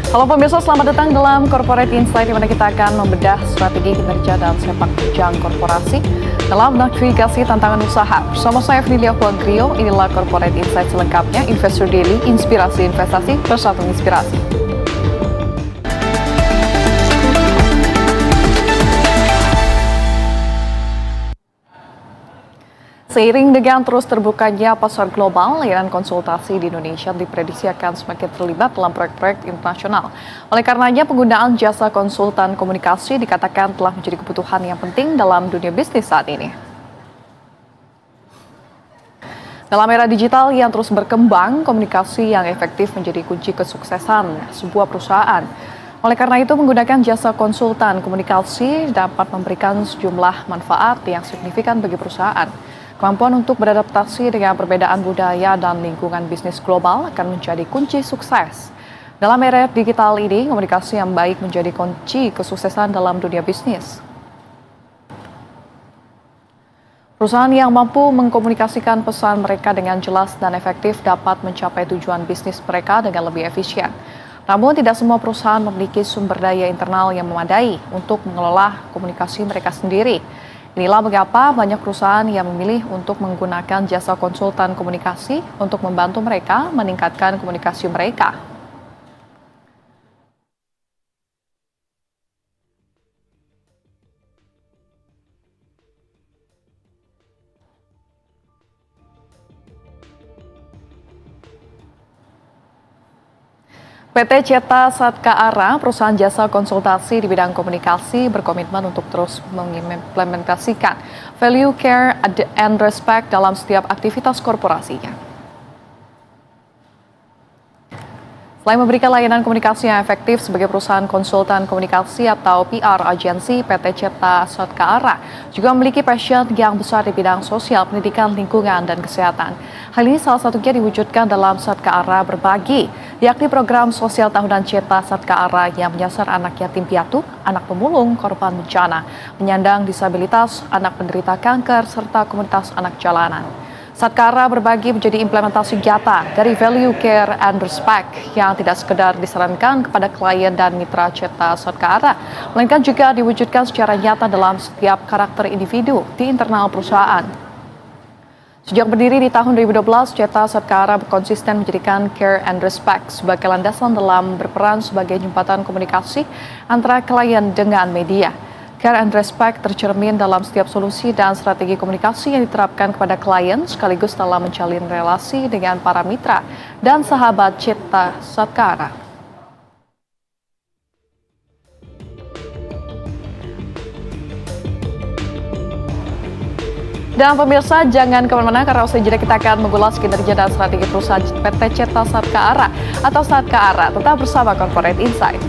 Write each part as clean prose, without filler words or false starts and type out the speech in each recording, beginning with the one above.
Halo pemirsa, selamat datang dalam Corporate Insight, di mana kita akan membedah strategi kinerja dan sepak terjang korporasi dalam navigasi tantangan usaha. Bersama saya Fidelia Huagrio, inilah Corporate Insight selengkapnya, Investor Daily, inspirasi investasi, bersatu inspirasi. Seiring dengan terus terbukanya pasar global, layanan konsultasi di Indonesia diprediksi akan semakin terlibat dalam proyek-proyek internasional. Oleh karenanya, penggunaan jasa konsultan komunikasi dikatakan telah menjadi kebutuhan yang penting dalam dunia bisnis saat ini. Dalam era digital yang terus berkembang, komunikasi yang efektif menjadi kunci kesuksesan sebuah perusahaan. Oleh karena itu, menggunakan jasa konsultan komunikasi dapat memberikan sejumlah manfaat yang signifikan bagi perusahaan. Kemampuan untuk beradaptasi dengan perbedaan budaya dan lingkungan bisnis global akan menjadi kunci sukses. Dalam era digital ini, komunikasi yang baik menjadi kunci kesuksesan dalam dunia bisnis. Perusahaan yang mampu mengkomunikasikan pesan mereka dengan jelas dan efektif dapat mencapai tujuan bisnis mereka dengan lebih efisien. Namun, tidak semua perusahaan memiliki sumber daya internal yang memadai untuk mengelola komunikasi mereka sendiri. Inilah mengapa banyak perusahaan yang memilih untuk menggunakan jasa konsultan komunikasi untuk membantu mereka meningkatkan komunikasi mereka. PT Ceta Satkara, perusahaan jasa konsultasi di bidang komunikasi, berkomitmen untuk terus mengimplementasikan value, care, and respect dalam setiap aktivitas korporasinya. Selain memberikan layanan komunikasi yang efektif sebagai perusahaan konsultan komunikasi atau PR agensi, PT Ceta Satkara juga memiliki passion yang besar di bidang sosial, pendidikan, lingkungan, dan kesehatan. Hal ini salah satunya diwujudkan dalam Satkara Berbagi, yakni program sosial tahunan Ceta Satkara yang menyasar anak yatim piatu, anak pemulung, korban bencana, penyandang disabilitas, anak penderita kanker, serta komunitas anak jalanan. Satkara Berbagi menjadi implementasi nyata dari value, care, and respect yang tidak sekedar disarankan kepada klien dan mitra Ceta Satkara, melainkan juga diwujudkan secara nyata dalam setiap karakter individu di internal perusahaan. Sejak berdiri di tahun 2012, Ceta Satkara konsisten menjadikan care and respect sebagai landasan dalam berperan sebagai jembatan komunikasi antara klien dengan media. Care and respect tercermin dalam setiap solusi dan strategi komunikasi yang diterapkan kepada klien, sekaligus dalam menjalin relasi dengan para mitra dan sahabat Ceta Satkara. Dan pemirsa, jangan kemana-mana karena usai jeda kita akan mengulas kinerja dan strategi perusahaan PT Ceta Satkara atau Satkara. Tetap bersama Corporate Insight.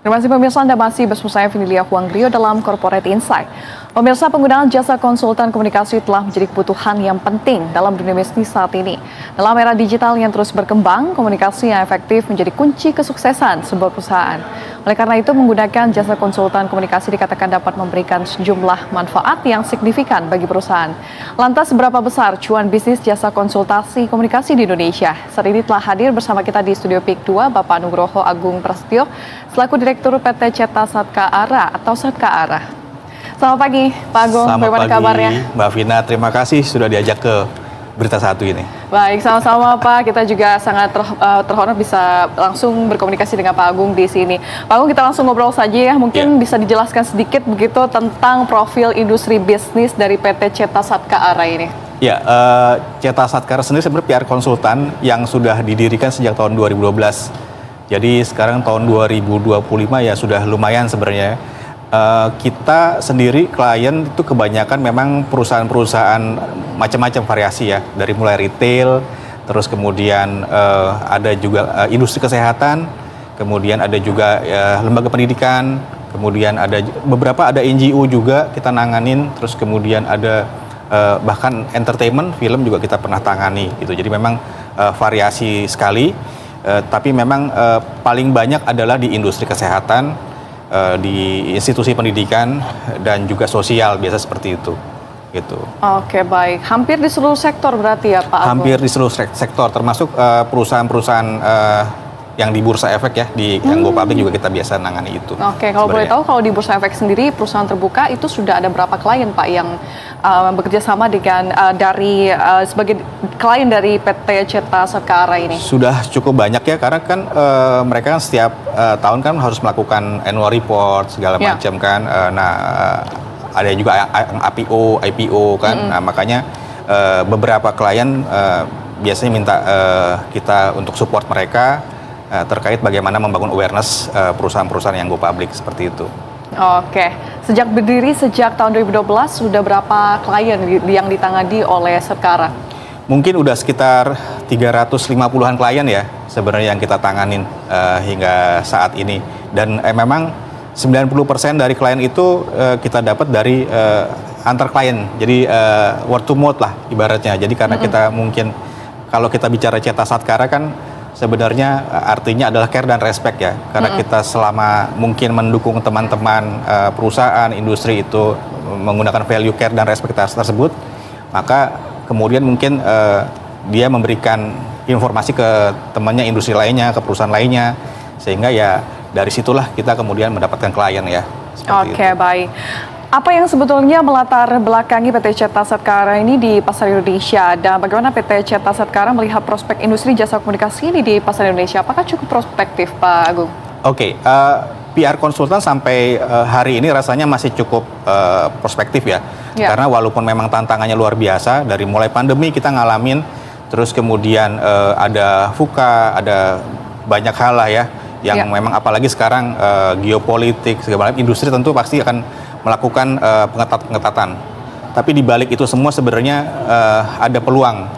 Terima kasih pemirsa, Anda masih bersama saya Fidelia Huagrio dalam Corporate Insight. Pemirsa, penggunaan jasa konsultan komunikasi telah menjadi kebutuhan yang penting dalam dunia bisnis saat ini. Dalam era digital yang terus berkembang, komunikasi yang efektif menjadi kunci kesuksesan sebuah perusahaan. Oleh karena itu, menggunakan jasa konsultan komunikasi dikatakan dapat memberikan sejumlah manfaat yang signifikan bagi perusahaan. Lantas, seberapa besar cuan bisnis jasa konsultasi komunikasi di Indonesia? Saat ini telah hadir bersama kita di Studio PIK 2, Bapak Nugroho Agung Prasetyo, selaku Direktur PT Ceta Satkara atau Satkara. Selamat pagi, Pak Agung. Bagaimana kabarnya? Mbak Vina, terima kasih sudah diajak ke Berita Satu ini. Baik, sama-sama Pak. Kita juga sangat terhormat bisa langsung berkomunikasi dengan Pak Agung di sini. Pak Agung, kita langsung ngobrol saja ya. Mungkin bisa dijelaskan sedikit begitu tentang profil industri bisnis dari PT Ceta Satkara ini. Ya, Ceta Satkara sendiri sebenarnya PR konsultan yang sudah didirikan sejak tahun 2012. Jadi sekarang tahun 2025 ya sudah lumayan sebenarnya. Kita sendiri klien itu kebanyakan memang perusahaan-perusahaan macam-macam variasi ya, dari mulai retail, terus kemudian ada juga industri kesehatan, kemudian ada juga lembaga pendidikan, kemudian ada beberapa ada NGO juga kita nanganin, terus kemudian ada bahkan entertainment, film juga kita pernah tangani gitu. Jadi memang variasi sekali, tapi memang paling banyak adalah di industri kesehatan, di institusi pendidikan dan juga sosial, biasa seperti itu. gitu. Oke, baik. Hampir di seluruh sektor berarti ya Pak Agung? Hampir di seluruh sektor, termasuk perusahaan-perusahaan yang di Bursa Efek ya, di yang Go Public juga kita biasa nangani itu. Oke, kalau boleh tahu, kalau di Bursa Efek sendiri, perusahaan terbuka itu sudah ada berapa klien Pak yang bekerja sama dengan sebagai klien dari PT Ceta Satkara ini? Sudah cukup banyak ya, karena kan mereka kan setiap tahun kan harus melakukan annual report segala macam kan. Ada juga IPO kan. Nah, makanya beberapa klien biasanya minta kita untuk support mereka terkait bagaimana membangun awareness perusahaan-perusahaan yang Go Public seperti itu. Oke, sejak berdiri sejak tahun 2012 sudah berapa klien yang ditangani oleh Satkara? Mungkin udah sekitar 350-an klien ya sebenarnya yang kita tanganin hingga saat ini. Dan memang 90% dari klien itu kita dapat dari antar klien. Jadi word to mouth lah ibaratnya. Jadi karena kita mungkin kalau kita bicara Ceta Satkara kan sebenarnya artinya adalah care dan respect ya. Karena kita selama mungkin mendukung teman-teman perusahaan, industri itu menggunakan value care dan respect tersebut, maka kemudian mungkin dia memberikan informasi ke temannya industri lainnya, ke perusahaan lainnya, sehingga ya dari situlah kita kemudian mendapatkan klien ya. Oke, baik. Apa yang sebetulnya melatar belakangi PT Ceta Satkara ini di pasar Indonesia, dan bagaimana PT Ceta Satkara melihat prospek industri jasa komunikasi ini di pasar Indonesia? Apakah cukup prospektif, Pak Agung? Oke, PR konsultan sampai hari ini rasanya masih cukup prospektif ya. Karena walaupun memang tantangannya luar biasa, dari mulai pandemi kita ngalamin, terus kemudian ada VUCA, ada banyak hal lah ya, yang memang apalagi sekarang geopolitik, segala macam, industri tentu pasti akan melakukan pengetatan. Tapi di balik itu semua sebenarnya ada peluang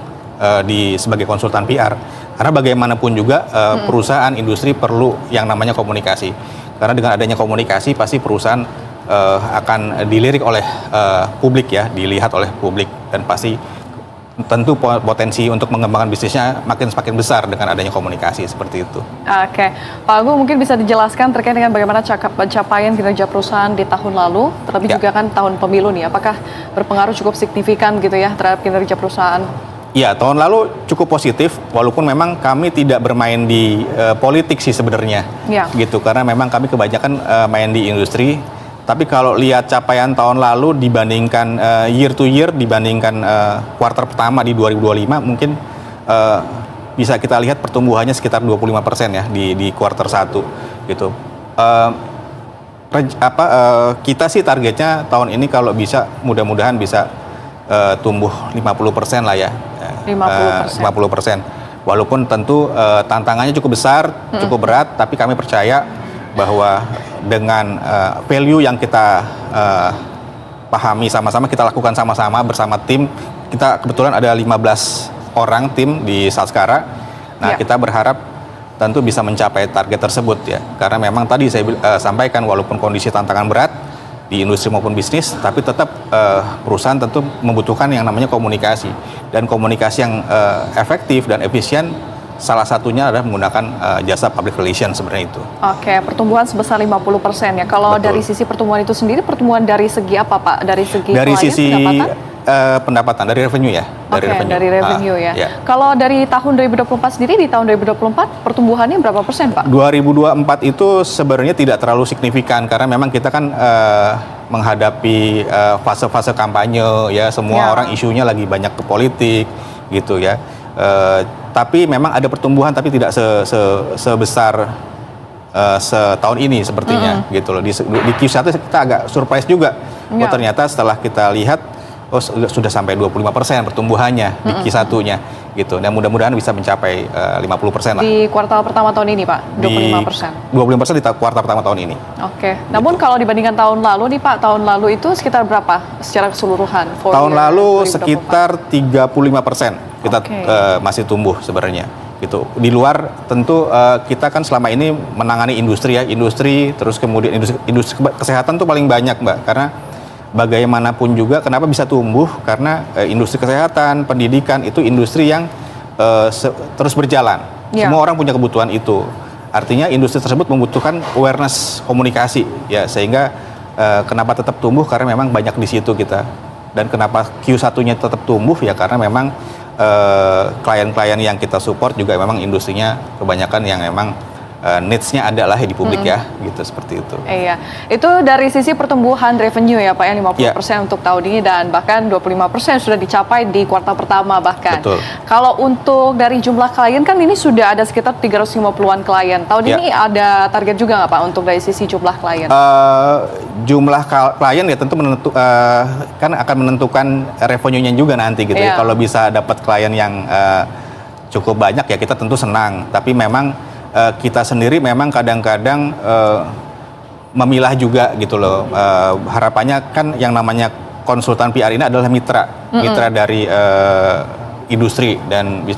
sebagai konsultan PR. Karena bagaimanapun juga perusahaan industri perlu yang namanya komunikasi. Karena dengan adanya komunikasi pasti perusahaan akan dilirik oleh publik ya, dilihat oleh publik, dan pasti tentu potensi untuk mengembangkan bisnisnya semakin besar dengan adanya komunikasi seperti itu. Oke, Pak Agung mungkin bisa dijelaskan terkait dengan bagaimana pencapaian kinerja perusahaan di tahun lalu, terlebih juga kan tahun pemilu nih, apakah berpengaruh cukup signifikan gitu ya terhadap kinerja perusahaan? Ya, tahun lalu cukup positif, walaupun memang kami tidak bermain di politik sih sebenarnya, gitu, karena memang kami kebanyakan main di industri. Tapi kalau lihat capaian tahun lalu dibandingkan year to year, dibandingkan kuartal pertama di 2025, mungkin bisa kita lihat pertumbuhannya sekitar 25% ya di kuartal 1 gitu. Kita sih targetnya tahun ini kalau bisa mudah-mudahan bisa tumbuh 50% lah ya. 50%. Walaupun tentu tantangannya cukup besar, cukup berat, tapi kami percaya bahwa dengan value yang kita pahami sama-sama, kita lakukan sama-sama bersama tim. Kita kebetulan ada 15 orang tim di Satkara. Nah, kita berharap tentu bisa mencapai target tersebut ya. Karena memang tadi saya sampaikan, walaupun kondisi tantangan berat di industri maupun bisnis, tapi tetap perusahaan tentu membutuhkan yang namanya komunikasi. Dan komunikasi yang efektif dan efisien, salah satunya adalah menggunakan jasa public relations sebenarnya itu. Oke, pertumbuhan sebesar 50% ya. Kalau dari sisi pertumbuhan itu sendiri, pertumbuhan dari segi apa Pak? Dari segi pendapatan, dari revenue ya. Dari revenue ya. Kalau dari tahun 2024 sendiri, di tahun 2024 pertumbuhannya berapa persen Pak? 2024 itu sebenarnya tidak terlalu signifikan, karena memang kita kan menghadapi fase-fase kampanye ya, semua orang isunya lagi banyak ke politik gitu ya. Tapi memang ada pertumbuhan, tapi tidak sebesar setahun ini sepertinya gitu loh. Di Q1 kita agak surprise juga. Oh, ternyata setelah kita lihat sudah sampai 25% pertumbuhannya di Q1-nya gitu. Dan mudah-mudahan bisa mencapai 50% lah. Di kuartal pertama tahun ini Pak, 25%. 25% di kuartal pertama tahun ini. Oke. Namun kalau dibandingkan tahun lalu nih Pak, tahun lalu itu sekitar berapa secara keseluruhan? Tahun lalu sekitar 35%. Kita masih tumbuh sebenarnya gitu. Di luar tentu kita kan selama ini menangani industri ya, terus kemudian industri kesehatan tuh paling banyak Mbak, karena bagaimanapun juga kenapa bisa tumbuh, karena industri kesehatan, pendidikan itu industri yang terus berjalan. Semua orang punya kebutuhan itu. Artinya industri tersebut membutuhkan awareness komunikasi ya, sehingga kenapa tetap tumbuh, karena memang banyak di situ kita. Dan kenapa Q1-nya tetap tumbuh ya karena memang klien-klien yang kita support juga memang industrinya kebanyakan yang memang needs-nya ada lah di publik ya, gitu seperti itu. Iya, itu dari sisi pertumbuhan revenue ya Pak, yang 50% untuk tahun ini dan bahkan 25% sudah dicapai di kuartal pertama bahkan. Betul. Kalau untuk dari jumlah klien kan ini sudah ada sekitar 350-an klien. Tahun ini ada target juga nggak Pak untuk dari sisi jumlah klien? Jumlah klien ya tentu kan akan menentukan revenue-nya juga nanti gitu ya. Kalau bisa dapat klien yang cukup banyak ya kita tentu senang. Tapi memang kita sendiri memang kadang-kadang memilah juga gitu loh. Harapannya kan yang namanya konsultan PR ini adalah mitra dari industri dan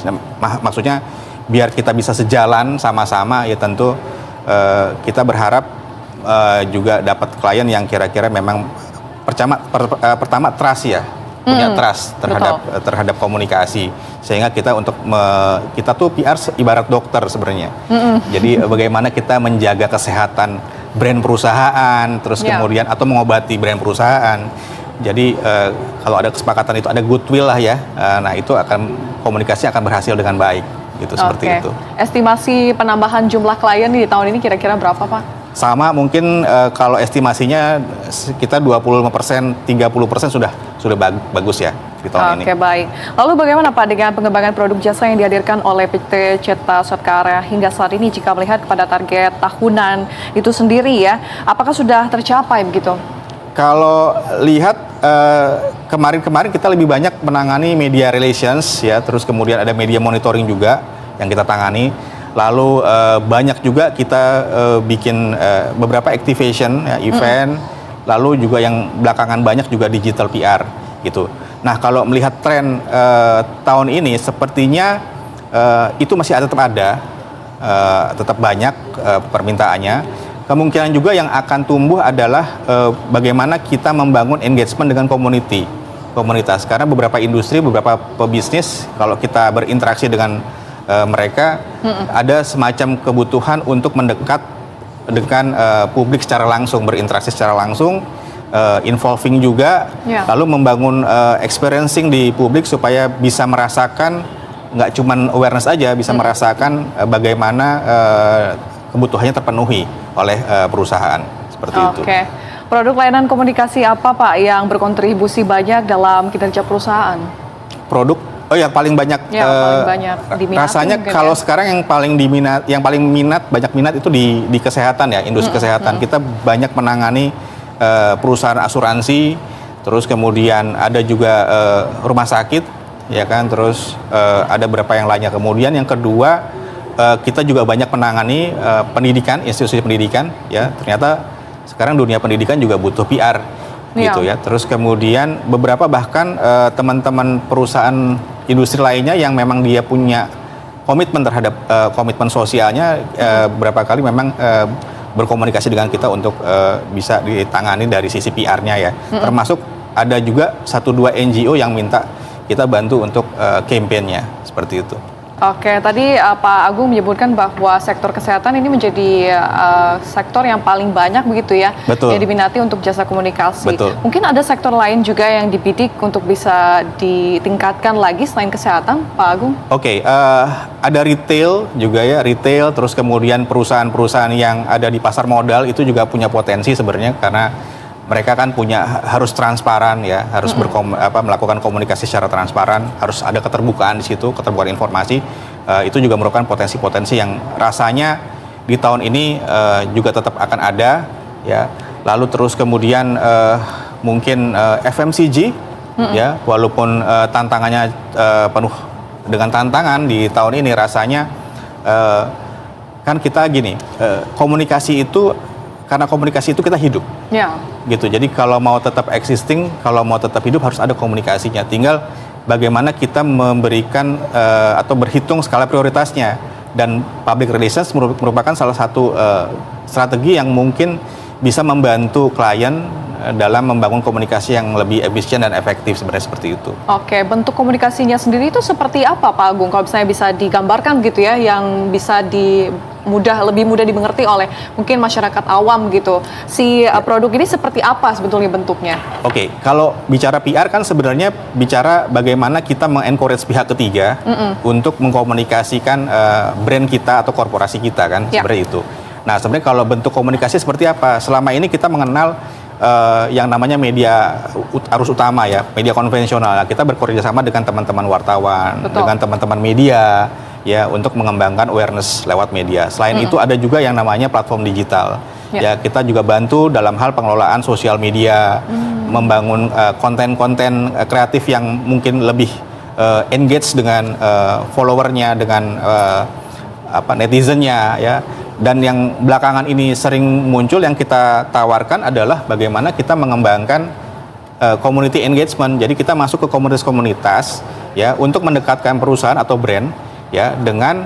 maksudnya biar kita bisa sejalan sama-sama ya tentu kita berharap juga dapat klien yang kira-kira memang pertama trust ya. Punya trust terhadap komunikasi sehingga kita kita tuh PR ibarat dokter sebenarnya. Jadi bagaimana kita menjaga kesehatan brand perusahaan terus kemudian atau mengobati brand perusahaan. Jadi kalau ada kesepakatan itu ada goodwill lah ya. Nah itu komunikasi akan berhasil dengan baik gitu seperti itu. Estimasi penambahan jumlah klien di tahun ini kira-kira berapa Pak? Sama mungkin kalau estimasinya kita 25%, 30% sudah bagus ya di tahun ini. Oke, baik. Lalu bagaimana Pak dengan pengembangan produk jasa yang dihadirkan oleh PT Ceta Sotkara hingga saat ini jika melihat kepada target tahunan itu sendiri ya, apakah sudah tercapai begitu? Kalau lihat kemarin kita lebih banyak menangani media relations ya, terus kemudian ada media monitoring juga yang kita tangani. Lalu banyak juga kita bikin beberapa activation, ya, event, lalu juga yang belakangan banyak juga digital PR gitu. Nah kalau melihat tren tahun ini sepertinya itu masih tetap banyak permintaannya. Kemungkinan juga yang akan tumbuh adalah bagaimana kita membangun engagement dengan komunitas. Karena beberapa industri, beberapa pebisnis kalau kita berinteraksi dengan mereka ada semacam kebutuhan untuk mendekat dengan publik secara langsung, berinteraksi secara langsung, involving juga, lalu membangun experiencing di publik supaya bisa merasakan nggak cuman awareness aja, bisa merasakan bagaimana kebutuhannya terpenuhi oleh perusahaan seperti itu. Oke, produk layanan komunikasi apa Pak yang berkontribusi banyak dalam kinerja perusahaan? Yang paling banyak, rasanya kalau sekarang yang paling banyak minat itu di kesehatan ya, industri kesehatan. Kita banyak menangani perusahaan asuransi, terus kemudian ada juga rumah sakit, ya kan, terus ada beberapa yang lainnya. Kemudian yang kedua kita juga banyak menangani pendidikan, institusi pendidikan, ya ternyata sekarang dunia pendidikan juga butuh PR. Gitu ya. Terus kemudian beberapa bahkan teman-teman perusahaan industri lainnya yang memang dia punya komitmen terhadap komitmen sosialnya beberapa kali memang berkomunikasi dengan kita untuk bisa ditangani dari sisi PR-nya ya. Termasuk ada juga 1-2 NGO yang minta kita bantu untuk campaign-nya seperti itu. Oke, tadi Pak Agung menyebutkan bahwa sektor kesehatan ini menjadi sektor yang paling banyak begitu ya, yang diminati untuk jasa komunikasi. Mungkin ada sektor lain juga yang dibidik untuk bisa ditingkatkan lagi selain kesehatan, Pak Agung? Oke, ada retail juga ya, retail, terus kemudian perusahaan-perusahaan yang ada di pasar modal itu juga punya potensi sebenarnya karena mereka kan harus transparan ya, harus melakukan komunikasi secara transparan, harus ada keterbukaan di situ, keterbukaan informasi. Itu juga merupakan potensi-potensi yang rasanya di tahun ini juga tetap akan ada ya. Lalu terus kemudian mungkin FMCG ya, walaupun tantangannya penuh dengan tantangan di tahun ini rasanya kan kita gini, komunikasi itu karena komunikasi itu kita hidup, gitu. Jadi kalau mau tetap existing, kalau mau tetap hidup harus ada komunikasinya. Tinggal bagaimana kita memberikan atau berhitung skala prioritasnya. Dan public relations merupakan salah satu strategi yang mungkin bisa membantu klien dalam membangun komunikasi yang lebih efisien dan efektif sebenarnya seperti itu. Oke, bentuk komunikasinya sendiri itu seperti apa Pak Agung? Kalau misalnya bisa digambarkan gitu ya, yang bisa lebih mudah dimengerti oleh mungkin masyarakat awam gitu. Si produk ini seperti apa sebetulnya bentuknya? Oke, kalau bicara PR kan sebenarnya bicara bagaimana kita mengencourage pihak ketiga untuk mengkomunikasikan brand kita atau korporasi kita kan, sebenarnya itu. Nah, sebenarnya kalau bentuk komunikasi seperti apa? Selama ini kita mengenal yang namanya media arus utama ya, media konvensional. Kita bekerja sama dengan teman-teman wartawan, dengan teman-teman media ya untuk mengembangkan awareness lewat media. Selain itu ada juga yang namanya platform digital. Ya, kita juga bantu dalam hal pengelolaan sosial media, membangun konten-konten kreatif yang mungkin lebih engage dengan followernya, dengan netizennya ya. Dan yang belakangan ini sering muncul yang kita tawarkan adalah bagaimana kita mengembangkan community engagement. Jadi kita masuk ke komunitas-komunitas ya untuk mendekatkan perusahaan atau brand ya dengan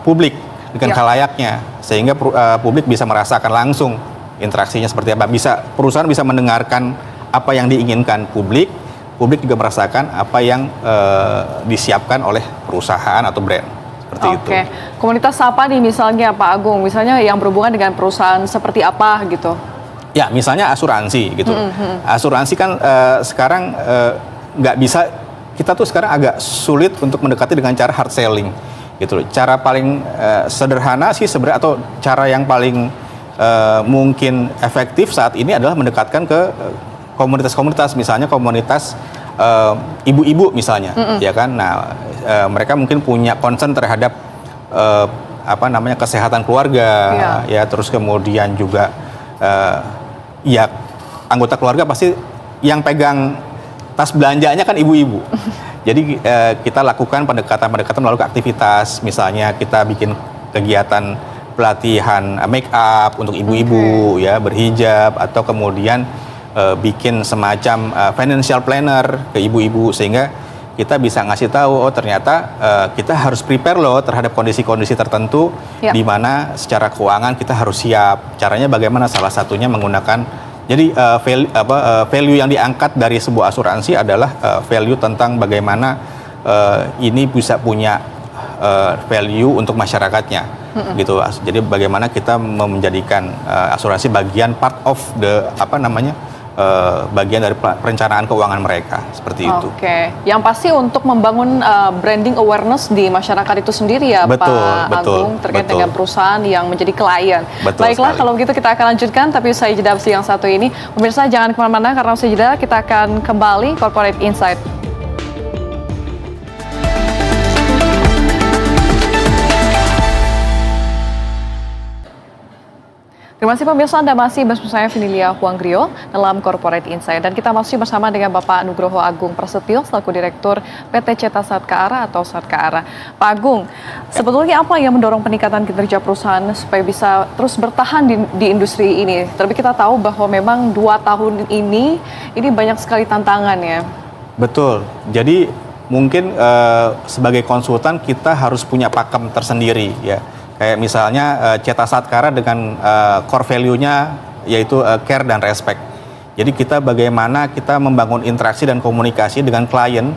publik, dengan khalayaknya, sehingga publik bisa merasakan langsung interaksinya seperti apa. Perusahaan bisa mendengarkan apa yang diinginkan publik juga merasakan apa yang disiapkan oleh perusahaan atau brand. Oke, komunitas apa nih misalnya Pak Agung? Misalnya yang berhubungan dengan perusahaan seperti apa gitu? Ya, misalnya asuransi gitu. Asuransi kan sekarang nggak bisa, kita tuh sekarang agak sulit untuk mendekati dengan cara hard selling gitu. Cara paling sederhana sih sebenarnya, atau cara yang paling mungkin efektif saat ini adalah mendekatkan ke komunitas-komunitas, misalnya komunitas ibu-ibu misalnya, ya kan. Nah, mereka mungkin punya concern terhadap kesehatan keluarga, ya, terus kemudian juga ya anggota keluarga pasti yang pegang tas belanjanya kan ibu-ibu. Jadi kita lakukan pendekatan melalui aktivitas, misalnya kita bikin kegiatan pelatihan make up untuk ibu-ibu, ya, berhijab, atau kemudian bikin semacam financial planner ke ibu-ibu, sehingga kita bisa ngasih tahu, oh ternyata kita harus prepare loh terhadap kondisi-kondisi tertentu di mana secara keuangan kita harus siap. Caranya bagaimana? Salah satunya menggunakan, jadi value yang diangkat dari sebuah asuransi adalah value tentang bagaimana ini bisa punya value untuk masyarakatnya, gitu. Jadi bagaimana kita menjadikan asuransi bagian part of the bagian dari perencanaan keuangan mereka, seperti itu. Oke, yang pasti untuk membangun branding awareness di masyarakat itu sendiri ya, Pak Agung, terkait dengan perusahaan yang menjadi klien. Baiklah, kalau begitu kita akan lanjutkan, tapi usai jeda yang satu ini. Pemirsa jangan kemana-mana, karena usai jeda kita akan kembali Corporate Insight. Terima kasih pemirsa, Anda masih bersama saya Vinilia Huanggrio dalam Corporate Insight, dan kita masih bersama dengan Bapak Nugroho Agung Prasetyo selaku Direktur PT Ceta Satkara atau Satkara. Pak Agung, sebetulnya apa yang mendorong peningkatan kinerja perusahaan supaya bisa terus bertahan di industri ini? Terlebih kita tahu bahwa memang 2 tahun ini banyak sekali tantangan ya. Betul, jadi mungkin sebagai konsultan kita harus punya pakem tersendiri ya. Kayak misalnya Ceta Satkara dengan core value-nya yaitu care dan respect. Jadi kita bagaimana kita membangun interaksi dan komunikasi dengan klien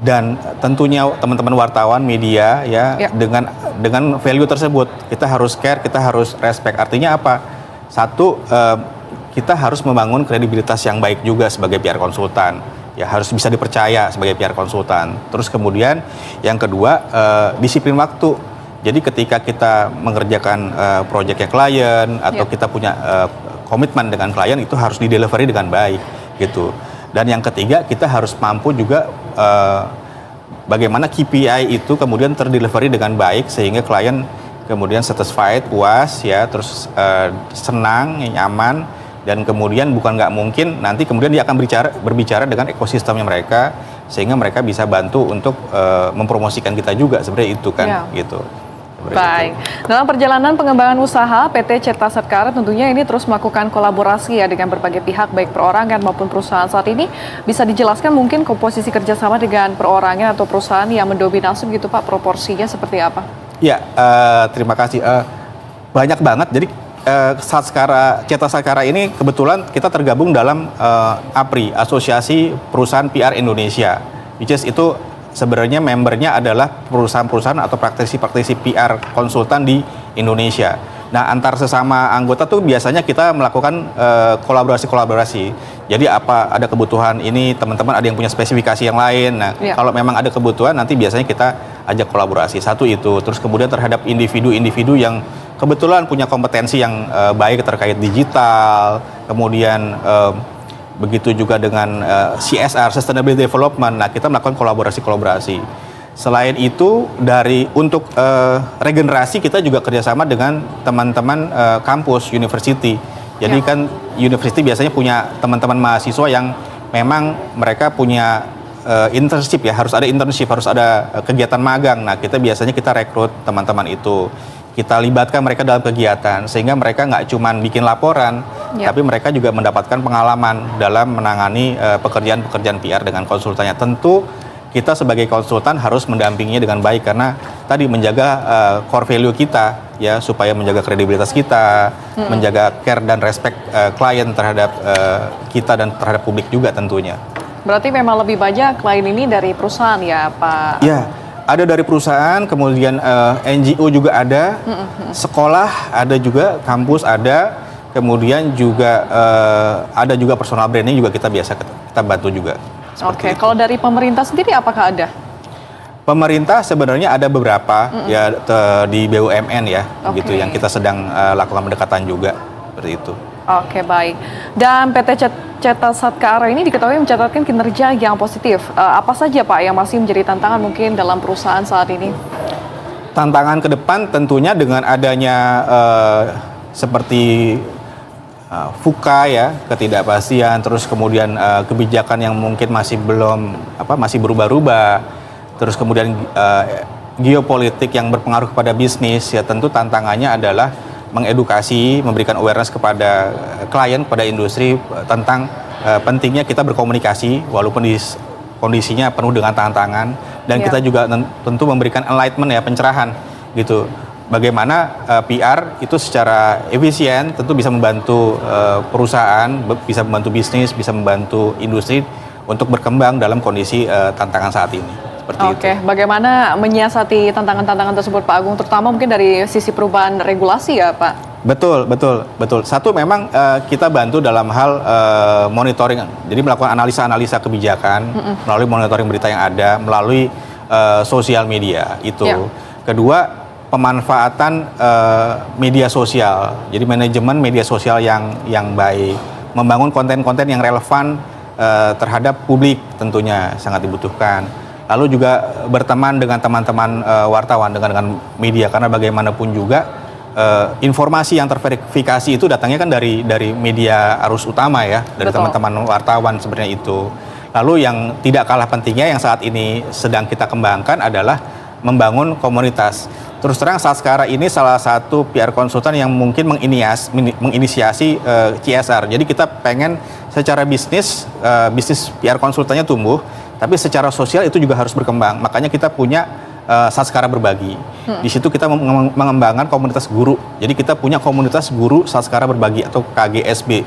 dan tentunya teman-teman wartawan, media ya, dengan value tersebut. Kita harus care, kita harus respect. Artinya apa? Satu, kita harus membangun kredibilitas yang baik juga sebagai PR konsultan. Ya, harus bisa dipercaya sebagai PR konsultan. Terus kemudian yang kedua, disiplin waktu. Jadi ketika kita mengerjakan proyeknya klien atau kita punya komitmen dengan klien, itu harus di-delivery dengan baik gitu. Dan yang ketiga, kita harus mampu juga bagaimana KPI itu kemudian terdelivery dengan baik sehingga klien kemudian satisfied, puas ya, terus senang, nyaman, dan kemudian bukan nggak mungkin nanti kemudian dia akan berbicara dengan ekosistemnya mereka sehingga mereka bisa bantu untuk mempromosikan kita juga, sebenarnya itu kan gitu. Baik, dalam perjalanan pengembangan usaha, PT Ceta Satkara tentunya ini terus melakukan kolaborasi ya dengan berbagai pihak, baik perorangan maupun perusahaan. Saat ini bisa dijelaskan mungkin komposisi kerjasama dengan perorangan atau perusahaan yang mendominasi gitu Pak, proporsinya seperti apa? Ya, terima kasih. Banyak banget, jadi Ceta Satkara ini kebetulan kita tergabung dalam APRI, Asosiasi Perusahaan PR Indonesia, which is itu sebenarnya membernya adalah perusahaan-perusahaan atau praktisi-praktisi PR konsultan di Indonesia. Nah, antar sesama anggota tuh biasanya kita melakukan kolaborasi-kolaborasi. Jadi ada kebutuhan ini, teman-teman ada yang punya spesifikasi yang lain. Nah, kalau memang ada kebutuhan nanti biasanya kita ajak kolaborasi. Satu itu, terus kemudian terhadap individu-individu yang kebetulan punya kompetensi yang baik terkait digital, kemudian begitu juga dengan CSR, Sustainability Development. Nah, kita melakukan kolaborasi-kolaborasi. Selain itu, untuk regenerasi kita juga kerjasama dengan teman-teman kampus, university. Jadi kan university biasanya punya teman-teman mahasiswa yang memang mereka punya internship ya, harus ada internship, harus ada kegiatan magang. Nah, kita rekrut teman-teman itu. Kita libatkan mereka dalam kegiatan sehingga mereka nggak cuma bikin laporan, tapi mereka juga mendapatkan pengalaman dalam menangani pekerjaan-pekerjaan PR dengan konsultannya. Tentu kita sebagai konsultan harus mendampinginya dengan baik karena tadi menjaga core value kita ya, supaya menjaga kredibilitas kita, menjaga care dan respect klien terhadap kita dan terhadap publik juga tentunya. Berarti memang lebih banyak klien ini dari perusahaan ya, Pak? Ya. Ada dari perusahaan, kemudian NGO juga ada, sekolah ada juga, kampus ada, kemudian juga ada juga personal branding juga kita bantu juga. Oke, kalau dari pemerintah sendiri apakah ada? Pemerintah sebenarnya ada beberapa ya di BUMN ya, gitu yang kita sedang lakukan pendekatan juga seperti itu. Oke, baik. Dan PT Ceta Satkara ini diketahui mencatatkan kinerja yang positif. Apa saja Pak yang masih menjadi tantangan mungkin dalam perusahaan saat ini? Tantangan ke depan tentunya dengan adanya seperti VUCA ya, ketidakpastian, terus kemudian kebijakan yang mungkin masih berubah-ubah, terus kemudian geopolitik yang berpengaruh kepada bisnis ya, tentu tantangannya adalah mengedukasi, memberikan awareness kepada klien, kepada industri tentang pentingnya kita berkomunikasi walaupun kondisinya penuh dengan tantangan, dan kita juga tentu memberikan enlightenment ya, pencerahan gitu. Bagaimana PR itu secara efisien tentu bisa membantu perusahaan, bisa membantu bisnis, bisa membantu industri untuk berkembang dalam kondisi tantangan saat ini. Oke, bagaimana menyiasati tantangan-tantangan tersebut Pak Agung, terutama mungkin dari sisi perubahan regulasi ya Pak? Betul. Satu memang kita bantu dalam hal monitoring, jadi melakukan analisa-analisa kebijakan melalui monitoring berita yang ada, melalui sosial media itu. Kedua, pemanfaatan media sosial, jadi manajemen media sosial yang baik, membangun konten-konten yang relevan terhadap publik tentunya sangat dibutuhkan. Lalu juga berteman dengan teman-teman wartawan, dengan media, karena bagaimanapun juga informasi yang terverifikasi itu datangnya kan dari media arus utama ya, dari teman-teman wartawan sebenarnya itu. Lalu yang tidak kalah pentingnya yang saat ini sedang kita kembangkan adalah membangun komunitas. Terus terang Satkara ini salah satu PR konsultan yang mungkin menginisiasi CSR. Jadi kita pengen secara bisnis PR konsultannya tumbuh, tapi secara sosial itu juga harus berkembang. Makanya kita punya Satkara Berbagi. Di situ kita mengembangkan komunitas guru. Jadi kita punya komunitas guru Satkara Berbagi atau KGSB.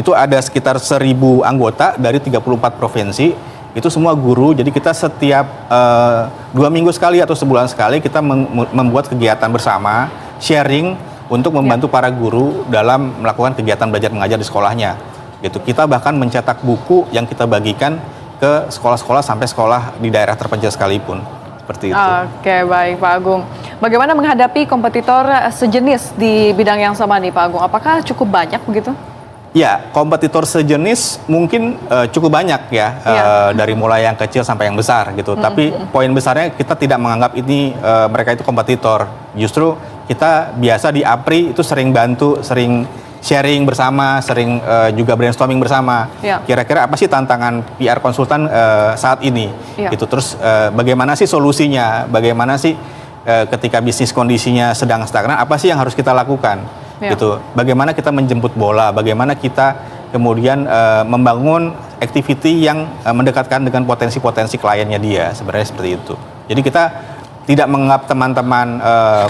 Itu ada sekitar 1.000 anggota dari 34 provinsi. Itu semua guru, jadi kita setiap 2 minggu sekali atau sebulan sekali kita membuat kegiatan bersama, sharing untuk membantu para guru dalam melakukan kegiatan belajar mengajar di sekolahnya. Gitu. Kita bahkan mencetak buku yang kita bagikan ke sekolah-sekolah sampai sekolah di daerah terpencil sekalipun. Seperti itu. Oke, baik Pak Agung. Bagaimana menghadapi kompetitor sejenis di bidang yang sama nih Pak Agung? Apakah cukup banyak begitu? Ya, kompetitor sejenis mungkin cukup banyak ya, dari mulai yang kecil sampai yang besar gitu. Tapi poin besarnya kita tidak menganggap ini mereka itu kompetitor. Justru kita biasa di APRI itu sering bantu, sering sharing bersama, sering juga brainstorming bersama. Kira-kira apa sih tantangan PR konsultan saat ini? Gitu. Terus bagaimana sih solusinya? Bagaimana sih ketika bisnis kondisinya sedang stagnan, apa sih yang harus kita lakukan? Gitu. Bagaimana kita menjemput bola, bagaimana kita kemudian membangun activity yang mendekatkan dengan potensi-potensi kliennya dia, sebenarnya seperti itu. Jadi kita tidak menganggap teman-teman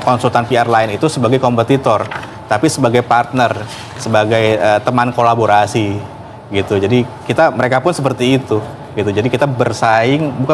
konsultan PR lain itu sebagai kompetitor, tapi sebagai partner, sebagai teman kolaborasi gitu. Jadi mereka pun seperti itu gitu. Jadi kita bersaing,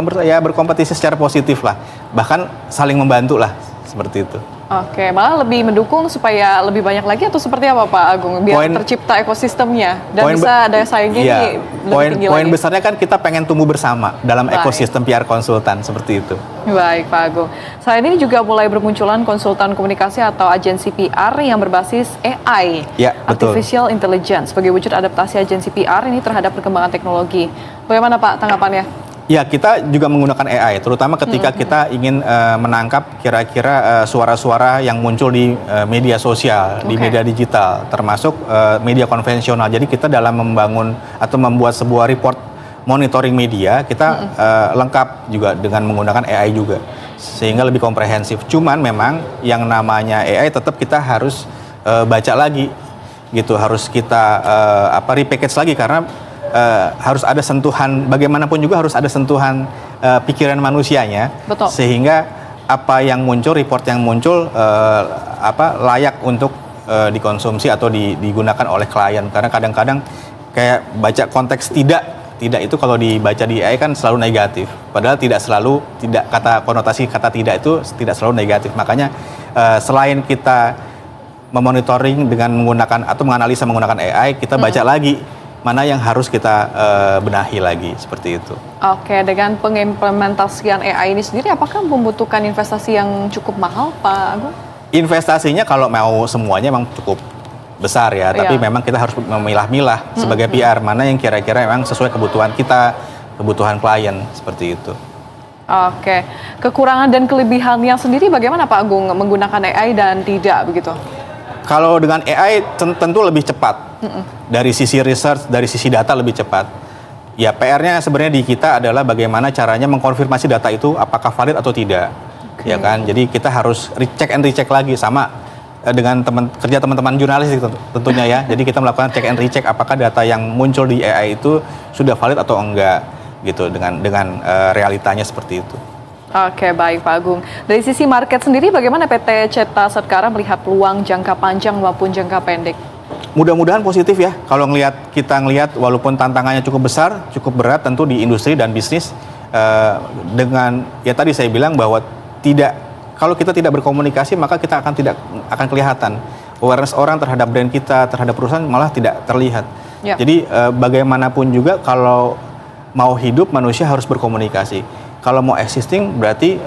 berkompetisi secara positif lah, bahkan saling membantu lah seperti itu. Oke, malah lebih mendukung supaya lebih banyak lagi atau seperti apa Pak Agung biar tercipta ekosistemnya dan bisa daya saingnya ini lebih tinggi lagi. Poin besarnya kan kita pengen tumbuh bersama dalam ekosistem PR konsultan seperti itu. Baik Pak Agung. Selain ini juga mulai bermunculan konsultan komunikasi atau agensi PR yang berbasis AI, Artificial Intelligence, sebagai wujud adaptasi agensi PR ini terhadap perkembangan teknologi. Bagaimana Pak tanggapannya? Ya, kita juga menggunakan AI, terutama ketika kita ingin menangkap kira-kira suara-suara yang muncul di media sosial, di media digital, termasuk media konvensional. Jadi kita dalam membangun atau membuat sebuah report monitoring media, kita lengkap juga dengan menggunakan AI juga, sehingga lebih komprehensif. Cuman memang yang namanya AI tetap kita harus baca lagi, gitu. Harus kita repackage lagi karena harus ada sentuhan, bagaimanapun juga harus ada sentuhan pikiran manusianya. Betul. Sehingga apa yang muncul, report yang muncul layak untuk dikonsumsi atau digunakan oleh klien. Karena kadang-kadang kayak baca konteks tidak itu kalau dibaca di AI kan selalu negatif. Padahal konotasi kata tidak itu tidak selalu negatif. Makanya selain kita memonitoring dengan menggunakan atau menganalisa menggunakan AI, kita baca lagi mana yang harus kita benahi lagi, seperti itu. Oke, dengan pengimplementasian AI ini sendiri, apakah membutuhkan investasi yang cukup mahal, Pak Agung? Investasinya kalau mau semuanya memang cukup besar ya, tapi memang kita harus memilah-milah sebagai PR, mana yang kira-kira memang sesuai kebutuhan kita, kebutuhan klien, seperti itu. Oke, kekurangan dan kelebihannya sendiri bagaimana Pak Agung menggunakan AI dan tidak begitu? Kalau dengan AI tentu lebih cepat. Dari sisi research, dari sisi data lebih cepat. Ya, PR-nya sebenarnya di kita adalah bagaimana caranya mengkonfirmasi data itu apakah valid atau tidak. Ya kan? Jadi kita harus recheck and recheck lagi sama dengan kerja teman-teman jurnalis tentunya ya. Jadi kita melakukan check and recheck apakah data yang muncul di AI itu sudah valid atau enggak gitu dengan realitanya seperti itu. Oke, baik Pak Agung. Dari sisi market sendiri bagaimana PT Ceta Satkara melihat peluang jangka panjang maupun jangka pendek? Mudah-mudahan positif ya. Kalau kita ngelihat walaupun tantangannya cukup besar, cukup berat tentu di industri dan bisnis dengan ya tadi saya bilang bahwa kalau kita tidak berkomunikasi maka kita tidak akan kelihatan. Awareness orang terhadap brand kita, terhadap perusahaan malah tidak terlihat. Ya. Jadi bagaimanapun juga kalau mau hidup manusia harus berkomunikasi. Kalau mau existing berarti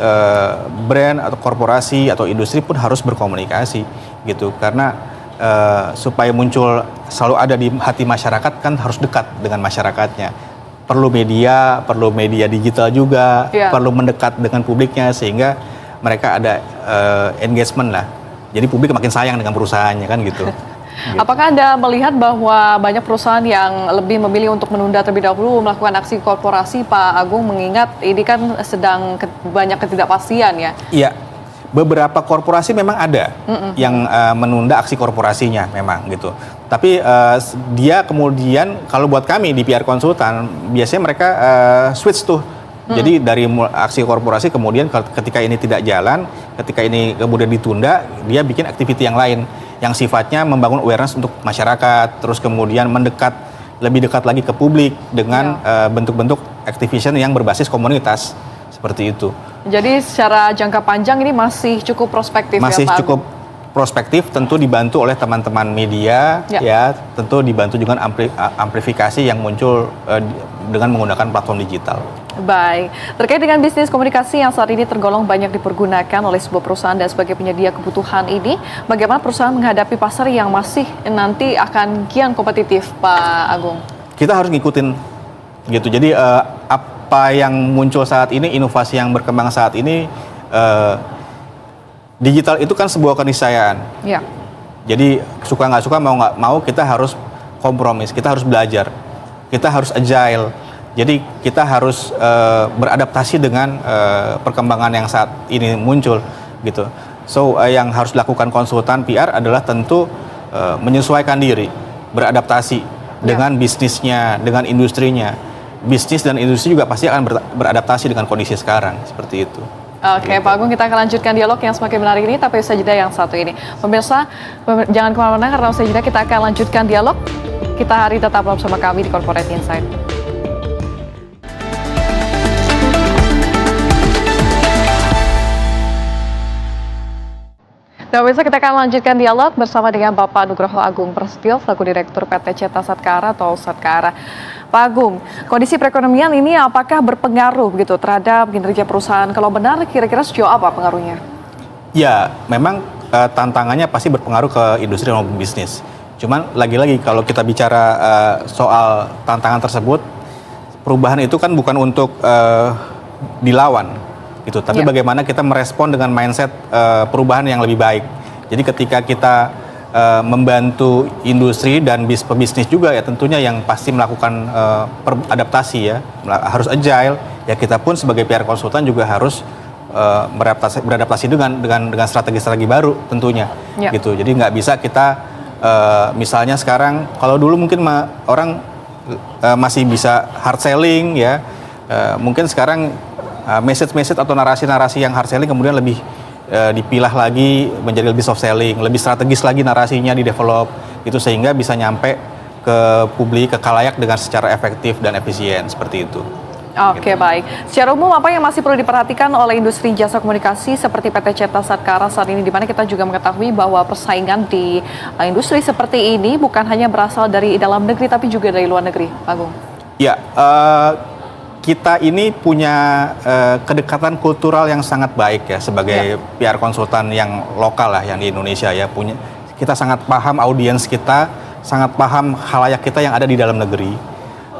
brand atau korporasi atau industri pun harus berkomunikasi gitu. Karena supaya muncul selalu ada di hati masyarakat kan harus dekat dengan masyarakatnya. Perlu media digital juga, perlu mendekat dengan publiknya sehingga mereka ada engagement lah. Jadi publik makin sayang dengan perusahaannya kan gitu. Apakah Anda melihat bahwa banyak perusahaan yang lebih memilih untuk menunda terlebih dahulu melakukan aksi korporasi, Pak Agung, mengingat ini kan sedang banyak ketidakpastian ya? Iya. Beberapa korporasi memang ada yang menunda aksi korporasinya memang gitu. Tapi dia kemudian kalau buat kami di PR konsultan biasanya mereka switch tuh. Jadi dari aksi korporasi kemudian ketika ini tidak jalan, ketika ini kemudian ditunda, dia bikin aktiviti yang lain yang sifatnya membangun awareness untuk masyarakat, terus kemudian lebih dekat lagi ke publik dengan bentuk-bentuk activation yang berbasis komunitas seperti itu. Jadi secara jangka panjang ini masih cukup prospektif masih ya Pak? Cukup prospektif, tentu dibantu oleh teman-teman media, ya tentu dibantu juga amplifikasi yang muncul dengan menggunakan platform digital. Baik, terkait dengan bisnis komunikasi yang saat ini tergolong banyak dipergunakan oleh sebuah perusahaan dan sebagai penyedia kebutuhan ini, bagaimana perusahaan menghadapi pasar yang masih nanti akan kian kompetitif, Pak Agung? Kita harus ngikutin gitu, jadi apa yang muncul saat ini, inovasi yang berkembang saat ini, digital itu kan sebuah keniscayaan. Ya. Jadi suka nggak suka, mau nggak mau kita harus kompromis, kita harus belajar, kita harus agile. Jadi kita harus beradaptasi dengan perkembangan yang saat ini muncul gitu. So yang harus dilakukan konsultan PR adalah tentu menyesuaikan diri, beradaptasi dengan bisnisnya, dengan industrinya. Bisnis dan industri juga pasti akan beradaptasi dengan kondisi sekarang, seperti itu. Oke, Pak Agung, kita akan lanjutkan dialog yang semakin menarik ini, tapi usai jeda yang satu ini. Pemirsa, jangan kemana-mana karena usai jeda kita akan lanjutkan dialog. Kita hari tetap bersama kami di Corporate Insight. Nah, pemirsa, kita akan lanjutkan dialog bersama dengan Bapak Nugroho Agung Prasetyo, selaku Direktur PT Ceta Satkara atau Satkara. Pak Agung, kondisi perekonomian ini apakah berpengaruh begitu terhadap kinerja perusahaan? Kalau benar, kira-kira sejauh apa pengaruhnya? Ya, memang tantangannya pasti berpengaruh ke industri maupun bisnis. Cuman lagi-lagi kalau kita bicara soal tantangan tersebut, perubahan itu kan bukan untuk dilawan, gitu. Tapi bagaimana kita merespon dengan mindset perubahan yang lebih baik. Jadi ketika kita membantu industri dan pebisnis juga ya tentunya yang pasti melakukan adaptasi ya, harus agile. Ya kita pun sebagai PR konsultan juga harus beradaptasi dengan strategi-strategi baru tentunya, gitu. Jadi nggak bisa kita misalnya sekarang kalau dulu mungkin orang masih bisa hard selling ya, mungkin sekarang message atau narasi-narasi yang hard selling kemudian lebih dipilah lagi menjadi lebih soft selling, lebih strategis lagi narasinya di develop gitu sehingga bisa nyampe ke publik, ke khalayak dengan secara efektif dan efisien seperti itu. Oke, baik. Secara umum apa yang masih perlu diperhatikan oleh industri jasa komunikasi seperti PT Ceta Satkara saat ini, di mana kita juga mengetahui bahwa persaingan di industri seperti ini bukan hanya berasal dari dalam negeri tapi juga dari luar negeri, Pak Agung? Ya, kita ini punya kedekatan kultural yang sangat baik ya sebagai PR konsultan yang lokal lah yang di Indonesia ya, kita sangat paham audiens kita, sangat paham khalayak kita yang ada di dalam negeri.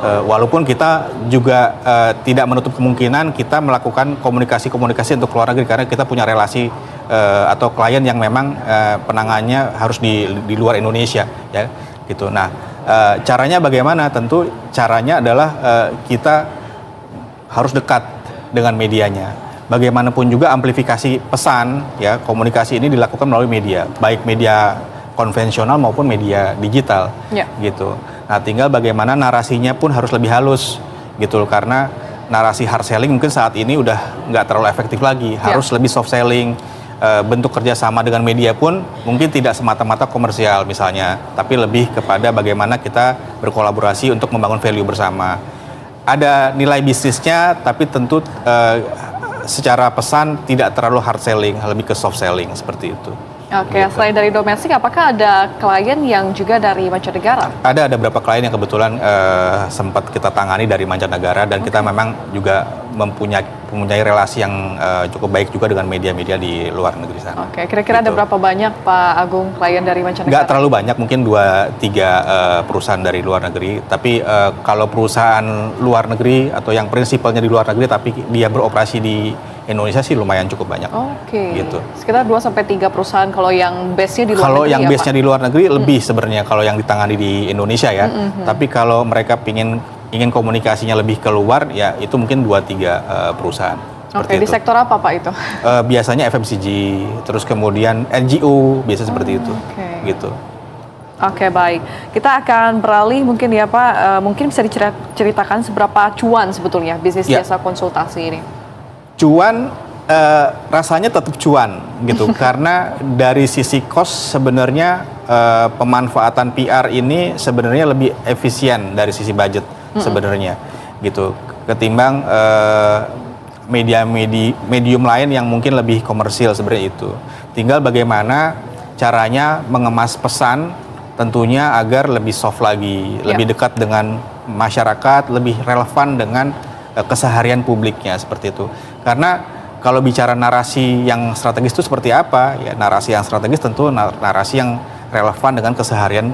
Walaupun kita juga tidak menutup kemungkinan kita melakukan komunikasi untuk luar negeri karena kita punya relasi atau klien yang memang penanganannya harus di luar Indonesia ya gitu. Nah, caranya bagaimana? Tentu caranya adalah kita harus dekat dengan medianya. Bagaimanapun juga amplifikasi pesan ya, komunikasi ini dilakukan melalui media, baik media konvensional maupun media digital gitu. Nah, tinggal bagaimana narasinya pun harus lebih halus gitu, karena narasi hard selling mungkin saat ini udah nggak terlalu efektif lagi, harus lebih soft selling. Bentuk kerjasama dengan media pun mungkin tidak semata-mata komersial misalnya, tapi lebih kepada bagaimana kita berkolaborasi untuk membangun value bersama. Ada nilai bisnisnya, tapi tentu secara pesan tidak terlalu hard selling, lebih ke soft selling seperti itu. Oke, gitu. Selain dari domestik, apakah ada klien yang juga dari mancanegara? Ada beberapa klien yang kebetulan sempat kita tangani dari mancanegara dan kita memang juga mempunyai relasi yang cukup baik juga dengan media-media di luar negeri sana. Oke, kira-kira gitu. Ada berapa banyak Pak Agung klien dari mancanegara? Nggak terlalu banyak, mungkin 2-3 perusahaan dari luar negeri. Tapi kalau perusahaan luar negeri atau yang prinsipalnya di luar negeri tapi dia beroperasi di Indonesia sih lumayan cukup banyak. Oke. Gitu. Sekitar 2-3 perusahaan kalau yang base-nya di luar negeri. Kalau yang base-nya di luar negeri lebih sebenarnya kalau yang ditangani di Indonesia ya. Tapi kalau mereka ingin komunikasinya lebih keluar ya itu mungkin 2-3 perusahaan. Oke, di sektor apa Pak itu? Biasanya FMCG, terus kemudian NGO, biasa seperti itu. Gitu. Oke, baik. Kita akan beralih mungkin ya Pak, mungkin bisa diceritakan seberapa cuan sebetulnya bisnis jasa konsultasi ini? Cuan rasanya tetap cuan gitu karena dari sisi cost sebenarnya pemanfaatan PR ini sebenarnya lebih efisien dari sisi budget sebenarnya gitu ketimbang medium lain yang mungkin lebih komersil sebenarnya itu. Tinggal bagaimana caranya mengemas pesan tentunya agar lebih soft lagi, lebih dekat dengan masyarakat, lebih relevan dengan keseharian publiknya seperti itu. Karena kalau bicara narasi yang strategis itu seperti apa? Ya narasi yang strategis tentu narasi yang relevan dengan keseharian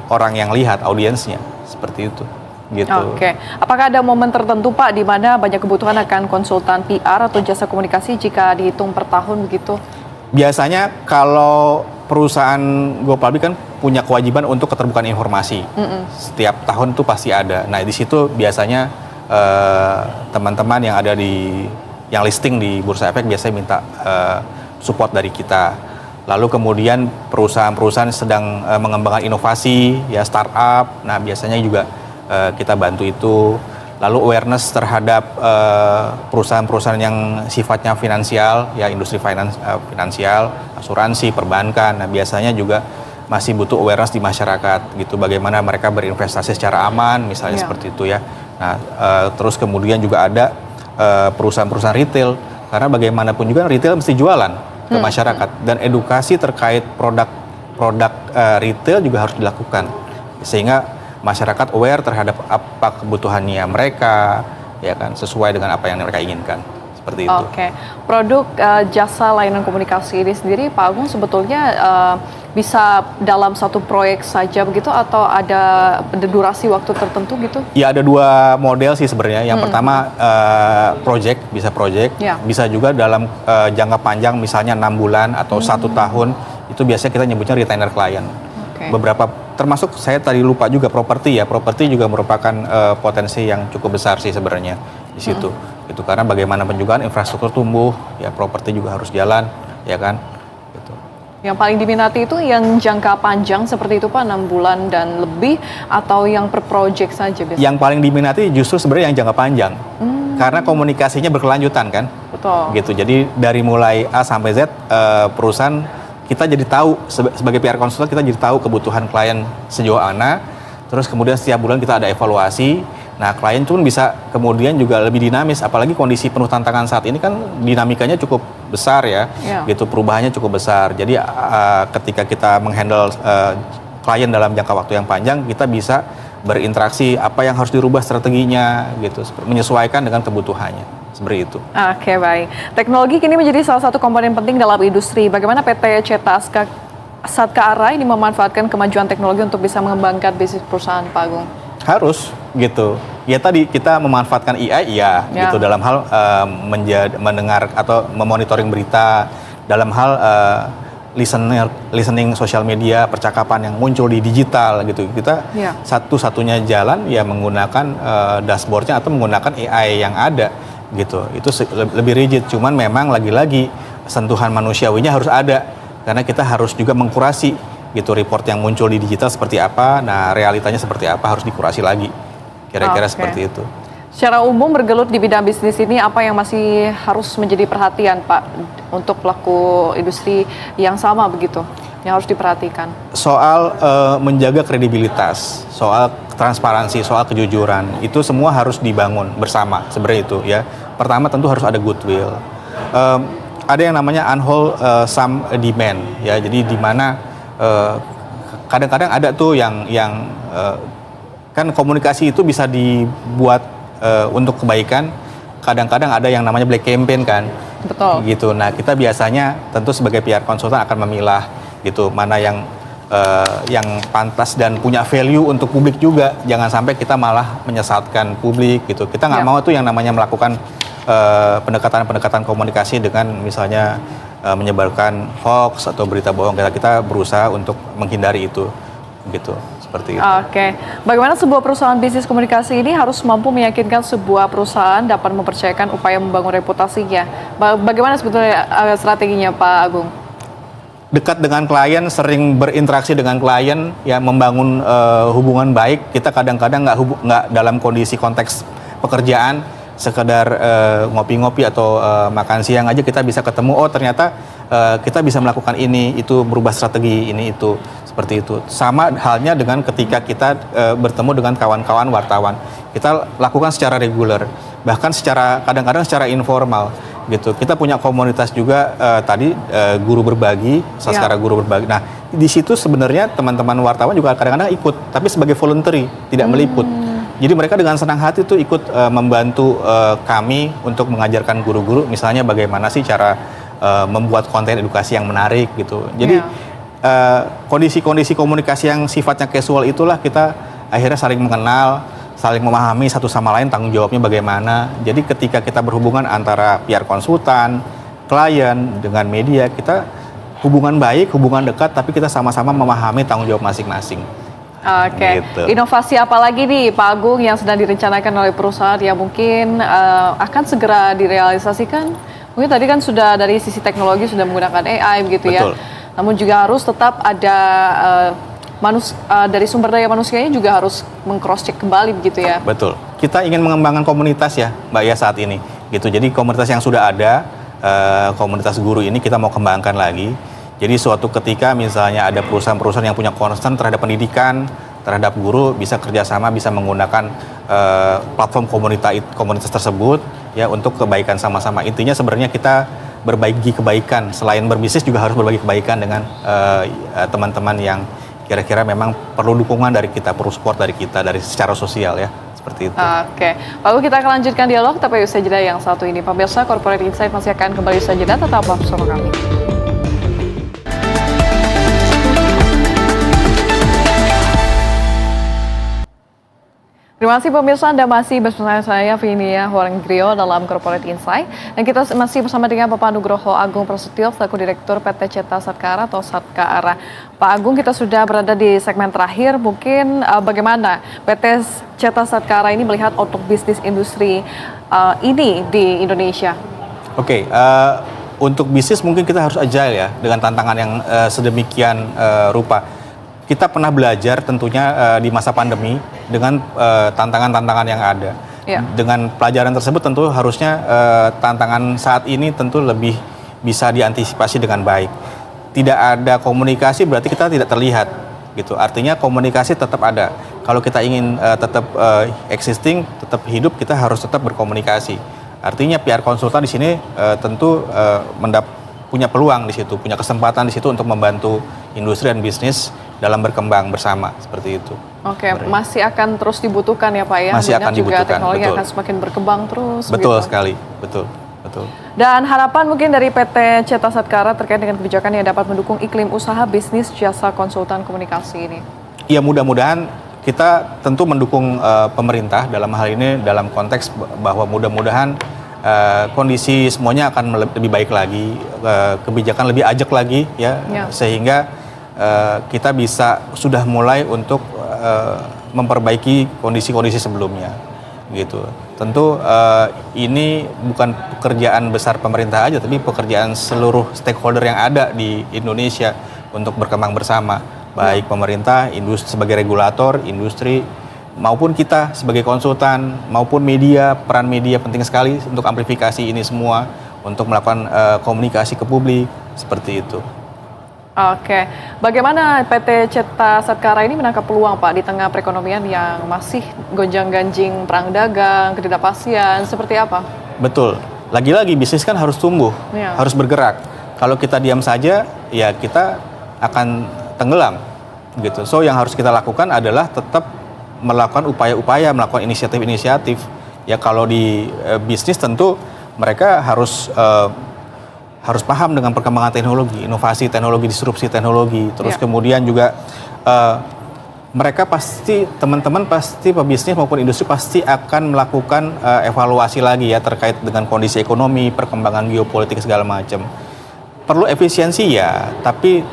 orang yang lihat, audiensnya seperti itu. Gitu. Oke. Apakah ada momen tertentu Pak di mana banyak kebutuhan akan konsultan PR atau jasa komunikasi jika dihitung per tahun begitu? Biasanya kalau perusahaan GoPublic kan punya kewajiban untuk keterbukaan informasi. Setiap tahun itu pasti ada. Nah di situ biasanya teman-teman yang ada yang listing di Bursa Efek biasanya minta support dari kita. Lalu kemudian perusahaan-perusahaan sedang mengembangkan inovasi, ya startup. Nah biasanya juga kita bantu itu. lalu awareness terhadap perusahaan-perusahaan yang sifatnya finansial, ya industri finansial, asuransi, perbankan. Nah, biasanya juga masih butuh awareness di masyarakat gitu, bagaimana mereka berinvestasi secara aman, misalnya seperti itu ya. Nah, terus kemudian juga ada perusahaan-perusahaan retail, karena bagaimanapun juga retail mesti jualan ke masyarakat, dan edukasi terkait produk retail juga harus dilakukan sehingga masyarakat aware terhadap apa kebutuhannya mereka, ya kan, sesuai dengan apa yang mereka inginkan. Seperti itu. Oke. Produk jasa layanan komunikasi ini sendiri, Pak Agung, sebetulnya bisa dalam satu proyek saja begitu atau ada durasi waktu tertentu gitu? Ya, ada dua model sih sebenarnya. Yang pertama project, bisa juga dalam jangka panjang, misalnya 6 bulan atau 1 tahun. Itu biasanya kita nyebutnya retainer klien. Beberapa, termasuk saya tadi lupa juga properti ya. Properti juga merupakan potensi yang cukup besar sih sebenarnya di situ. Itu karena bagaimanapun juga infrastruktur tumbuh, ya properti juga harus jalan, ya kan. Gitu. Yang paling diminati itu yang jangka panjang seperti itu Pak, 6 bulan dan lebih, atau yang per project saja biasanya? Yang paling diminati justru sebenarnya yang jangka panjang. Karena komunikasinya berkelanjutan kan. Betul. Gitu. Jadi dari mulai A sampai Z, perusahaan kita jadi tahu, sebagai PR konsultan kita jadi tahu kebutuhan klien sejauh mana, terus kemudian setiap bulan kita ada evaluasi. Nah, klien pun bisa kemudian juga lebih dinamis, apalagi kondisi penuh tantangan saat ini kan dinamikanya cukup besar ya, gitu, perubahannya cukup besar. Jadi ketika kita menghandle klien dalam jangka waktu yang panjang, kita bisa berinteraksi apa yang harus dirubah strateginya, gitu, menyesuaikan dengan kebutuhannya. Seperti itu. Oke, baik. Teknologi kini menjadi salah satu komponen penting dalam industri. Bagaimana PT Ceta Satka Arra ini memanfaatkan kemajuan teknologi untuk bisa mengembangkan bisnis perusahaan, Pak Agung? Harus, gitu. Ya tadi kita memanfaatkan AI, gitu, dalam hal mendengar atau memonitoring berita, dalam hal listening sosial media, percakapan yang muncul di digital, gitu. Kita satu-satunya jalan ya menggunakan dashboardnya atau menggunakan AI yang ada. Gitu, itu lebih rigid, cuman memang lagi-lagi sentuhan manusiawinya harus ada, karena kita harus juga mengkurasi gitu report yang muncul di digital seperti apa, nah realitanya seperti apa harus dikurasi lagi, kira-kira seperti itu. Secara umum bergelut di bidang bisnis ini, apa yang masih harus menjadi perhatian Pak untuk pelaku industri yang sama begitu, yang harus diperhatikan? Soal menjaga kredibilitas, soal transparansi, soal kejujuran, itu semua harus dibangun bersama sebenarnya itu ya. Pertama tentu harus ada goodwill. Ada yang namanya unhold some demand ya. Jadi di mana kadang-kadang ada tuh yang kan komunikasi itu bisa dibuat untuk kebaikan. Kadang-kadang ada yang namanya black campaign kan. Betul. Gitu. Nah, kita biasanya tentu sebagai PR konsultan akan memilah gitu mana yang pantas dan punya value untuk publik juga. Jangan sampai kita malah menyesatkan publik gitu. Kita nggak mau tuh yang namanya melakukan pendekatan-pendekatan komunikasi dengan misalnya menyebarkan hoax atau berita bohong. Kita berusaha untuk menghindari itu, gitu, seperti itu. Oke, bagaimana sebuah perusahaan bisnis komunikasi ini harus mampu meyakinkan sebuah perusahaan dapat mempercayakan upaya membangun reputasinya? Bagaimana sebetulnya strateginya, Pak Agung? Dekat dengan klien, sering berinteraksi dengan klien, ya membangun hubungan baik. Kita kadang-kadang nggak dalam kondisi konteks pekerjaan, sekedar ngopi-ngopi atau makan siang aja kita bisa ketemu, oh ternyata kita bisa melakukan ini, itu, berubah strategi ini, itu, seperti itu. Sama halnya dengan ketika kita bertemu dengan kawan-kawan wartawan, kita lakukan secara reguler, bahkan kadang-kadang secara informal. Gitu. Kita punya komunitas juga tadi guru berbagi, Saskara Guru Berbagi. Nah, di situ sebenarnya teman-teman wartawan juga kadang-kadang ikut, tapi sebagai voluntary, tidak meliput. Jadi mereka dengan senang hati tuh ikut membantu kami untuk mengajarkan guru-guru, misalnya bagaimana sih cara membuat konten edukasi yang menarik gitu. Jadi kondisi-kondisi komunikasi yang sifatnya casual itulah kita akhirnya saling mengenal, saling memahami satu sama lain tanggung jawabnya bagaimana. Jadi ketika kita berhubungan antara PR konsultan, klien dengan media, kita hubungan baik, hubungan dekat, tapi kita sama-sama memahami tanggung jawab masing-masing. Oke, gitu. Inovasi apa lagi nih Pak Agung yang sedang direncanakan oleh perusahaan yang mungkin akan segera direalisasikan? Mungkin tadi kan sudah dari sisi teknologi sudah menggunakan AI begitu. Betul. Ya. Namun juga harus tetap ada dari sumber daya manusianya juga harus meng-cross check kembali begitu ya. Betul. kita ingin mengembangkan komunitas ya, Mbak ya saat ini. Gitu. Jadi komunitas yang sudah ada, komunitas guru ini kita mau kembangkan lagi. Jadi suatu ketika misalnya ada perusahaan-perusahaan yang punya concern terhadap pendidikan, terhadap guru, bisa kerjasama, bisa menggunakan platform komunitas tersebut ya untuk kebaikan sama-sama. Intinya sebenarnya kita berbagi kebaikan, selain berbisnis juga harus berbagi kebaikan dengan teman-teman yang kira-kira memang perlu dukungan dari kita, perlu support dari kita dari secara sosial ya. Seperti itu. Oke, lalu kita akan lanjutkan dialog tapi usai jeda yang satu ini. Pemirsa, Corporate Insight masih akan kembali usai jeda, tetaplah bersama kami. Terima kasih pemirsa, Anda masih bersama saya Vinia Huanggrio dalam Corporate Insight. Dan kita masih bersama dengan Bapak Nugroho Agung Prasetyo, selaku Direktur PT Ceta Satkara atau Satkara. Pak Agung, kita sudah berada di segmen terakhir. Mungkin bagaimana PT Ceta Satkara ini melihat outlook bisnis industri ini di Indonesia? Oke, untuk bisnis mungkin kita harus agile ya, dengan tantangan yang sedemikian rupa. Kita pernah belajar tentunya di masa pandemi dengan tantangan-tantangan yang ada. Ya. Dengan pelajaran tersebut tentu harusnya tantangan saat ini tentu lebih bisa diantisipasi dengan baik. Tidak ada komunikasi berarti kita tidak terlihat, gitu. Artinya komunikasi tetap ada. Kalau kita ingin tetap existing, tetap hidup, kita harus tetap berkomunikasi. Artinya PR konsultan di sini tentu punya peluang di situ, punya kesempatan di situ untuk membantu industri dan bisnis dalam berkembang bersama, seperti itu. Oke, masih akan terus dibutuhkan ya Pak ya? Masih akan dibutuhkan, juga teknologi betul. Akan semakin berkembang terus. Betul gitu. sekali, betul. Dan harapan mungkin dari PT Ceta Satkara terkait dengan kebijakan yang dapat mendukung iklim usaha bisnis jasa konsultan komunikasi ini? Ya, mudah-mudahan kita tentu mendukung pemerintah dalam hal ini, dalam konteks bahwa mudah-mudahan kondisi semuanya akan lebih baik lagi, kebijakan lebih ajak lagi ya. Sehingga kita bisa sudah mulai untuk memperbaiki kondisi-kondisi sebelumnya, gitu. Tentu ini bukan pekerjaan besar pemerintah aja, tapi pekerjaan seluruh stakeholder yang ada di Indonesia untuk berkembang bersama, baik pemerintah, industri sebagai regulator, industri, maupun kita sebagai konsultan, maupun media. Peran media penting sekali untuk amplifikasi ini semua, untuk melakukan komunikasi ke publik, seperti itu. Oke, bagaimana PT Ceta Satkara ini menangkap peluang Pak di tengah perekonomian yang masih gonjang-ganjing, perang dagang, ketidakpastian, seperti apa? Betul, lagi-lagi bisnis kan harus tumbuh, harus bergerak. Kalau kita diam saja, ya kita akan tenggelam, gitu. So yang harus kita lakukan adalah tetap melakukan upaya-upaya, melakukan inisiatif-inisiatif. Ya kalau di bisnis tentu mereka harus paham dengan perkembangan teknologi, inovasi teknologi, disrupsi teknologi, terus kemudian juga mereka pasti, teman-teman pasti pebisnis maupun industri pasti akan melakukan evaluasi lagi ya terkait dengan kondisi ekonomi, perkembangan geopolitik segala macam. Perlu efisiensi ya, tapi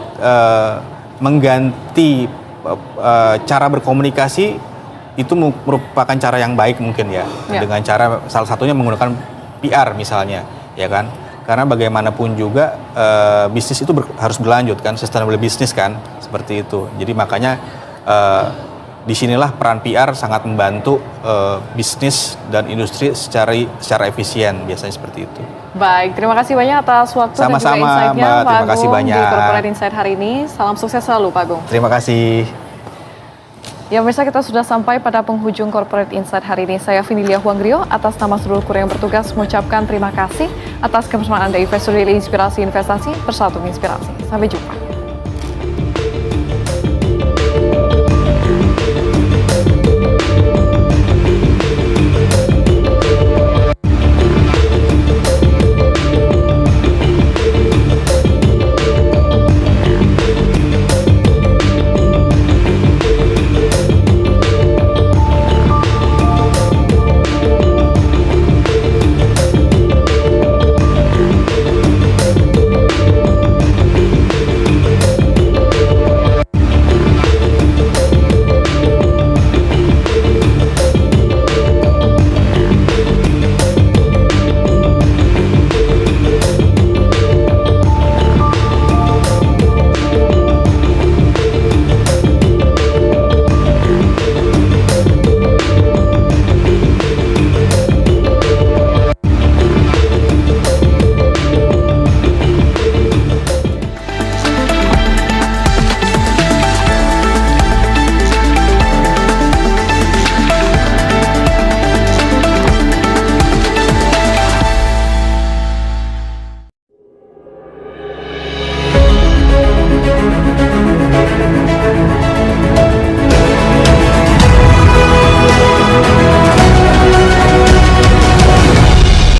mengganti cara berkomunikasi itu merupakan cara yang baik mungkin ya, dengan cara salah satunya menggunakan PR misalnya, ya kan? Karena bagaimanapun juga bisnis itu harus berlanjut kan, sustainable business kan, seperti itu. Jadi makanya disinilah peran PR sangat membantu bisnis dan industri secara efisien, biasanya seperti itu. Baik, terima kasih banyak atas waktu dan juga insight-nya Pak terima kasih Agung banyak di Corporate Insight hari ini. Salam sukses selalu Pak Agung. Terima kasih. Ya pemirsa, kita sudah sampai pada penghujung Corporate Insight hari ini. Saya Vinia Huanggrio, atas nama seluruh kru yang bertugas mengucapkan terima kasih atas kebersamaan Anda. Investor Daily Inspirasi Investasi, bersatu menginspirasi. Sampai jumpa.